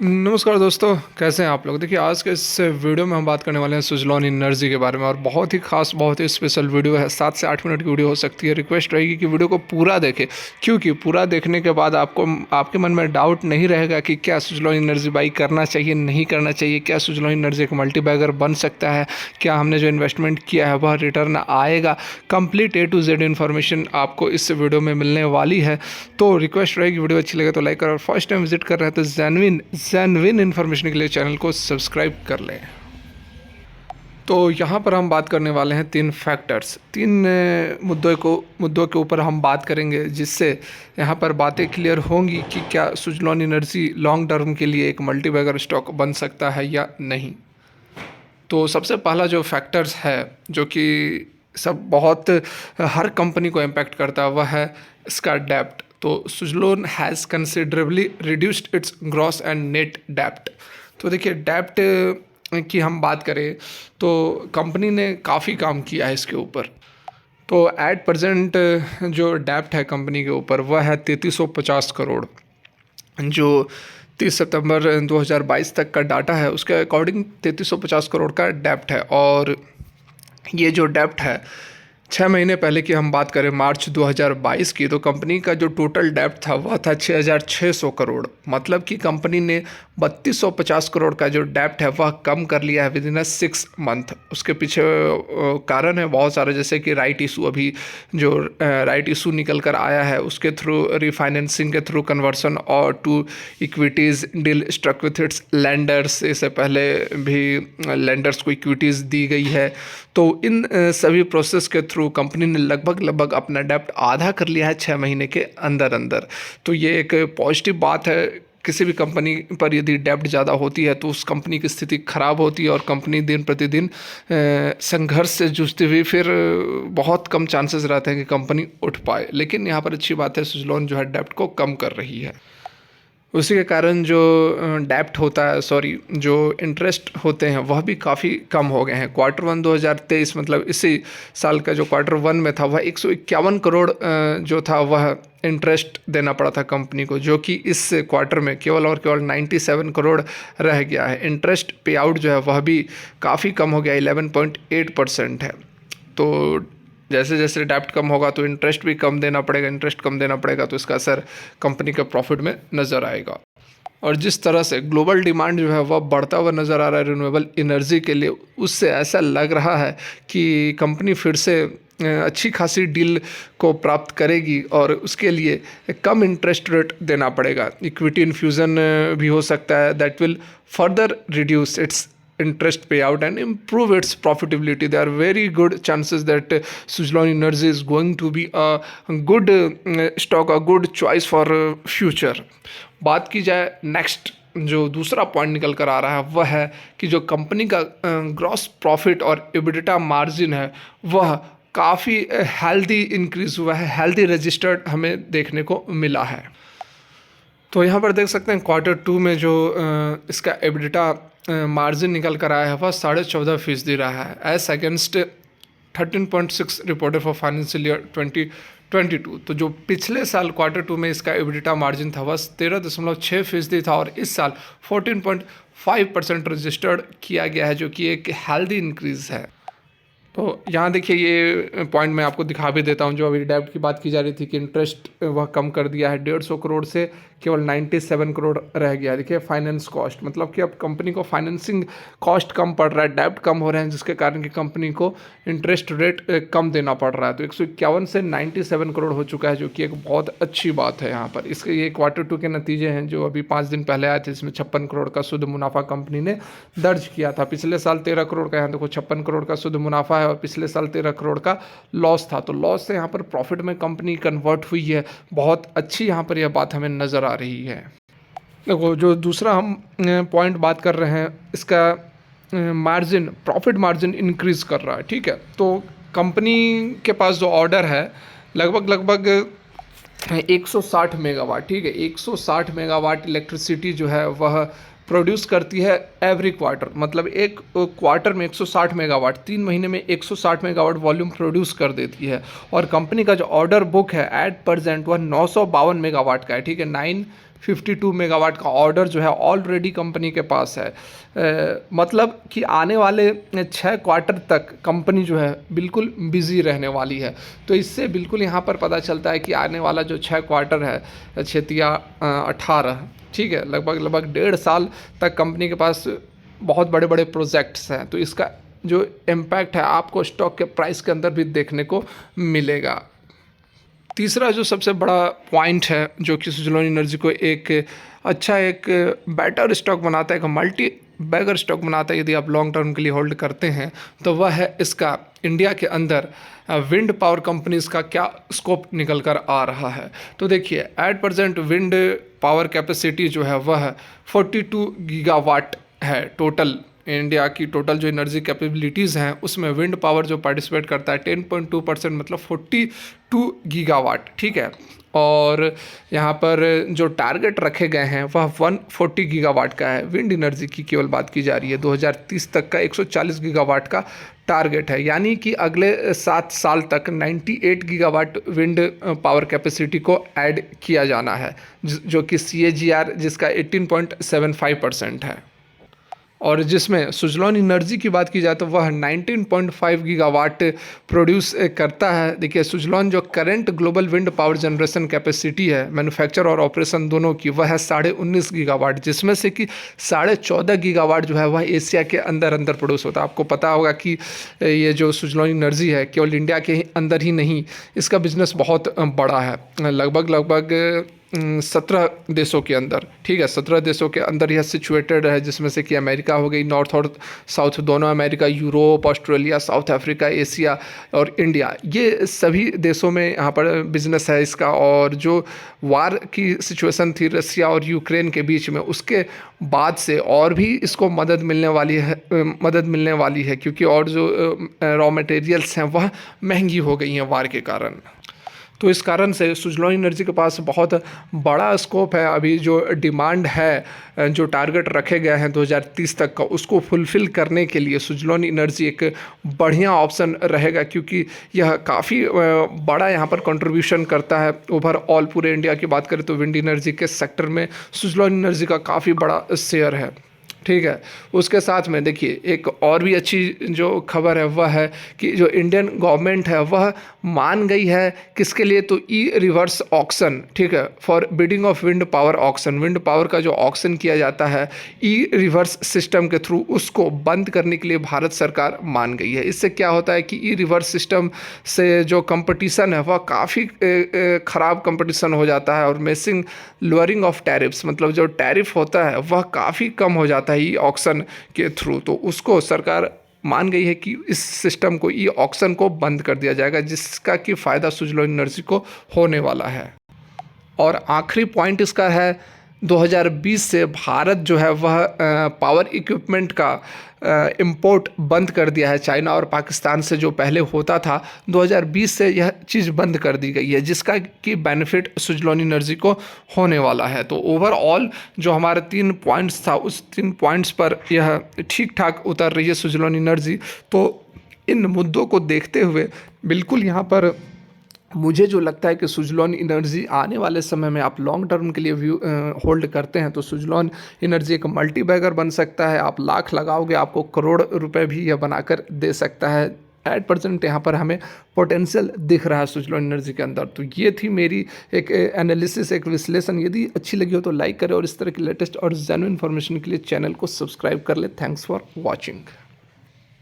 नमस्कार दोस्तों, कैसे हैं आप लोग। देखिए, आज के इस वीडियो में हम बात करने वाले हैं सुजलॉन एनर्जी के बारे में। और बहुत ही खास, बहुत ही स्पेशल वीडियो है। 7 से 8 मिनट की वीडियो हो सकती है। रिक्वेस्ट रहेगी कि वीडियो को पूरा देखें, क्योंकि पूरा देखने के बाद आपको आपके मन में डाउट नहीं रहेगा कि क्या सुजलॉन एनर्जी बाई करना चाहिए, नहीं करना चाहिए, क्या सुजलॉन एनर्जी एक मल्टीबैगर बन सकता है, क्या हमने जो इन्वेस्टमेंट किया है वह रिटर्न आएगा। Complete A to Z information आपको इस वीडियो में मिलने वाली है। तो रिक्वेस्ट रहेगी, वीडियो अच्छी लगे तो लाइक करो, और फर्स्ट टाइम विजिट कर रहे हैं तो जेन्युइन इन्फॉर्मेशन के लिए चैनल को सब्सक्राइब कर लें। तो यहाँ पर हम बात करने वाले हैं 3 फैक्टर्स, 3 मुद्दों के ऊपर हम बात करेंगे, जिससे यहाँ पर बातें क्लियर होंगी कि क्या सुजलॉन एनर्जी लॉन्ग टर्म के लिए एक मल्टीबैगर स्टॉक बन सकता है या नहीं। तो सबसे पहला जो फैक्टर्स है, जो कि हर कंपनी को इम्पैक्ट करता है, वह है इसका डेप्ट। तो Suzlon has considerably reduced it's gross and net डेप्ट। तो देखिए, डेप्ट की हम बात करें तो कंपनी ने काफ़ी काम किया है इसके ऊपर। तो एट प्रेजेंट जो डेप्ट है कंपनी के ऊपर वह है 3350 करोड़, जो 30 सितंबर 2022 तक का डाटा है उसके अकॉर्डिंग 3350 करोड़ का डेप्ट है। और ये जो डेप्ट है, 6 महीने पहले की हम बात करें मार्च 2022 की, तो कंपनी का जो टोटल डेप्ट था वह था 6600 करोड़। मतलब कि कंपनी ने 3250 करोड़ का जो डेप्ट है वह कम कर लिया है विद इन 6 मंथ। उसके पीछे कारण है बहुत सारे, जैसे कि राइट इशू, अभी जो राइट इशू निकल कर आया है उसके थ्रू, रिफाइनेंसिंग के थ्रू कन्वर्सन और to equities deal struck with its lenders. इससे पहले भी लैंडर्स को इक्विटीज़ दी गई है। तो इन सभी प्रोसेस के थ्रू कंपनी ने लगभग अपना डेप्ट आधा कर लिया है 6 महीने के अंदर अंदर। तो ये एक पॉजिटिव बात है। किसी भी कंपनी पर यदि डेप्ट ज़्यादा होती है तो उस कंपनी की स्थिति खराब होती है और कंपनी दिन प्रतिदिन संघर्ष से जूझती हुई फिर बहुत कम चांसेस रहते हैं कि कंपनी उठ पाए। लेकिन यहाँ पर अच्छी बात है, सुजलॉन जो है डेप्ट को कम कर रही है। उसी के कारण जो डेप्ट होता है, जो इंटरेस्ट होते हैं वह भी काफ़ी कम हो गए हैं। Q1 2023, मतलब इसी साल का जो Q1 में था, वह 151 करोड़ जो था वह इंटरेस्ट देना पड़ा था कंपनी को, जो कि इस क्वार्टर में केवल और केवल 97 करोड़ रह गया है। इंटरेस्ट पे आउट जो है वह भी काफ़ी कम हो गया, 11.8% है। तो जैसे जैसे डेप्ट कम होगा तो इंटरेस्ट भी कम देना पड़ेगा, इंटरेस्ट कम देना पड़ेगा तो इसका असर कंपनी के प्रॉफिट में नज़र आएगा। और जिस तरह से ग्लोबल डिमांड जो है वह बढ़ता हुआ नज़र आ रहा है रिन्यूएबल एनर्जी के लिए, उससे ऐसा लग रहा है कि कंपनी फिर से अच्छी खासी डील को प्राप्त करेगी और उसके लिए कम इंटरेस्ट रेट देना पड़ेगा। इक्विटी इन्फ्यूज़न भी हो सकता है, that will further reduce it's interest payout and improve its profitability. There are very good chances that Suzlon Energy is going to be a good stock, a good choice for future. बात की जाए next, जो दूसरा point निकल कर आ रहा है वह है कि जो कंपनी का ग्रॉस प्रॉफिट और एबिडिटा मार्जिन है वह काफ़ी हेल्दी इंक्रीज हुआ है, हेल्दी रजिस्टर्ड हमें देखने को मिला है। तो यहाँ पर देख सकते हैं Q2 में जो इसका एबिडिटा मार्जिन निकल कर आया है वह 14.5% रहा है, as against 13.6 reported for financial year 2022। तो जो पिछले साल Q2 में इसका एबिडिटा मार्जिन था वह 13.6% था, और इस साल 14.5% रजिस्टर्ड किया गया है, जो कि एक हेल्दी इंक्रीज़ है। तो यहाँ देखिए, ये पॉइंट मैं आपको दिखा भी देता हूँ। जो अभी डेप्ट की बात की जा रही थी कि इंटरेस्ट वह कम कर दिया है, 150 करोड़ से केवल 97 करोड़ रह गया। देखिए, फाइनेंस कॉस्ट, मतलब कि अब कंपनी को फाइनेंसिंग कॉस्ट कम पड़ रहा है, डेप्ट कम हो रहे हैं, जिसके कारण कि कंपनी को इंटरेस्ट रेट कम देना पड़ रहा है। तो 151 से 97 करोड़ हो चुका है, जो कि एक बहुत अच्छी बात है। यहाँ पर इसके ये Q2 के नतीजे हैं जो अभी 5 दिन पहले आए थे, इसमें 56 करोड़ का शुद्ध मुनाफा कंपनी ने दर्ज किया था। पिछले साल 13 करोड़ का, यहाँ देखो 56 करोड़ का शुद्ध मुनाफा है, और पिछले साल 13 करोड़ का लॉस था। तो लॉस से यहाँ पर प्रॉफिट में कंपनी कन्वर्ट हुई है, बहुत अच्छी यहाँ पर यह बात हमें नज़र आ रही है। देखो, जो दूसरा हम पॉइंट बात कर रहे हैं, इसका मार्जिन, प्रॉफिट मार्जिन इंक्रीज़ कर रहा है, ठीक है। तो कंपनी के पास जो ऑर्डर है लगभग 160 मेगावाट, ठीक है, 160 मेगावाट इलेक्ट्रिसिटी जो है वह प्रोड्यूस करती है एवरी क्वार्टर। मतलब एक क्वार्टर में 160 मेगावाट, 3 महीने में 160 मेगावाट वॉल्यूम प्रोड्यूस कर देती है। और कंपनी का जो ऑर्डर बुक है एट प्रेजेंट वह 952 मेगावाट का है, ठीक है, 52 मेगावाट का ऑर्डर जो है ऑलरेडी कंपनी के पास है। मतलब कि आने वाले 6 क्वार्टर तक कंपनी जो है बिल्कुल बिजी रहने वाली है। तो इससे बिल्कुल यहाँ पर पता चलता है कि आने वाला जो 6 क्वार्टर है 6×18, ठीक है, लगभग 1.5 साल तक कंपनी के पास बहुत बड़े बड़े प्रोजेक्ट्स हैं। तो इसका जो इम्पैक्ट है आपको स्टॉक के प्राइस के अंदर भी देखने को मिलेगा। तीसरा जो सबसे बड़ा पॉइंट है जो कि सुजलोन एनर्जी को एक बेटर स्टॉक बनाता है, एक मल्टी बैगर स्टॉक बनाता है यदि आप लॉन्ग टर्म के लिए होल्ड करते हैं, तो वह है इसका इंडिया के अंदर विंड पावर कंपनीज़ का क्या स्कोप निकल कर आ रहा है। तो देखिए at present wind power capacity जो है वह 42 गीगावाट है। टोटल इंडिया की टोटल जो एनर्जी कैपेबिलिटीज़ हैं उसमें विंड पावर जो पार्टिसिपेट करता है 10.2%, मतलब 42 गीगावाट, ठीक है। और यहाँ पर जो टारगेट रखे गए हैं वह 140 गीगावाट का है। विंड एनर्जी की केवल बात की जा रही है। 2030 तक का 140 गीगावाट का टारगेट है, यानी कि अगले 7 साल तक 98 गीगावाट विंड पावर कैपेसिटी को ऐड किया जाना है, जो कि CAGR जिसका 18.75% है। और जिसमें सुजलॉन एनर्जी की बात की जाए तो वह 19.5 गीगावाट प्रोड्यूस करता है। देखिए सुजलॉन जो current global wind power generation capacity है मैन्युफैक्चर और ऑपरेशन दोनों की, वह है 19.5 गीगावाट, जिसमें से कि 14.5 गीगावाट जो है वह एशिया के अंदर प्रोड्यूस होता है। आपको पता होगा कि ये जो सुजलॉन एनर्जी है केवल इंडिया के अंदर ही नहीं, इसका बिजनेस बहुत बड़ा है, लगभग 17 देशों के अंदर, ठीक है, 17 देशों के अंदर यह सिचुएटेड है, जिसमें से कि अमेरिका हो गई, नॉर्थ और साउथ दोनों America, Europe, Australia, south Africa, Asia और इंडिया, ये सभी देशों में यहाँ पर बिजनेस है इसका। और जो वार की सिचुएशन थी रसिया और यूक्रेन के बीच में, उसके बाद से और भी इसको मदद मिलने वाली है क्योंकि और जो रॉ मटेरियल्स हैं वह महंगी हो गई हैं वार के कारण। तो इस कारण से सुजलॉन एनर्जी के पास बहुत बड़ा स्कोप है। अभी जो डिमांड है, जो टारगेट रखे गए हैं 2030 तक का, उसको फुलफ़िल करने के लिए सुजलॉन एनर्जी एक बढ़िया ऑप्शन रहेगा, क्योंकि यह काफ़ी बड़ा यहाँ पर कंट्रीब्यूशन करता है ओवरऑल। पूरे इंडिया की बात करें तो विंड एनर्जी के सेक्टर में सुजलॉन एनर्जी का काफ़ी बड़ा शेयर है, ठीक है। उसके साथ में देखिए एक और भी अच्छी जो खबर है वह है कि जो इंडियन गवर्नमेंट है वह मान गई है किसके लिए, तो रिवर्स ऑक्शन, ठीक है, for bidding of wind power auction. Wind power का जो ऑक्शन किया जाता है रिवर्स सिस्टम के थ्रू, उसको बंद करने के लिए भारत सरकार मान गई है। इससे क्या होता है कि रिवर्स सिस्टम से जो कंपटीशन है वह काफ़ी ख़राब कंपटीशन हो जाता है और मेसिंग लोअरिंग ऑफ टैरिफ्स, मतलब जो टैरिफ होता है वह काफ़ी कम हो जाता है ऑक्शन के थ्रू। तो उसको सरकार मान गई है कि इस सिस्टम को ऑक्शन को बंद कर दिया जाएगा, जिसका कि फ़ायदा सुजलॉन एनर्जी को होने वाला है। और आखिरी पॉइंट इसका है 2020 से भारत जो है वह पावर इक्विपमेंट का इंपोर्ट बंद कर दिया है चाइना और पाकिस्तान से, जो पहले होता था। 2020 से यह चीज़ बंद कर दी गई है, जिसका कि बेनिफिट सुजलॉन एनर्जी को होने वाला है। तो ओवरऑल जो हमारे 3 पॉइंट्स था, उस 3 पॉइंट्स पर यह ठीक ठाक उतर रही है सुजलॉन एनर्जी। तो इन मुद्दों को देखते हुए बिल्कुल यहाँ पर मुझे जो लगता है कि सुजलॉन एनर्जी आने वाले समय में आप लॉन्ग टर्म के लिए होल्ड करते हैं तो सुजलॉन एनर्जी एक मल्टी बैगर बन सकता है। आप लाख लगाओगे आपको करोड़ रुपए भी यह बनाकर दे सकता है। एट परसेंट यहाँ पर हमें पोटेंशियल दिख रहा है सुजलॉन एनर्जी के अंदर। तो ये थी मेरी एक एनालिसिस, एक विश्लेषण। यदि अच्छी लगी हो तो लाइक करें और इस तरह की लेटेस्ट और जेन्युइन इन्फॉर्मेशन के लिए चैनल को सब्सक्राइब कर ले। Thanks for watching.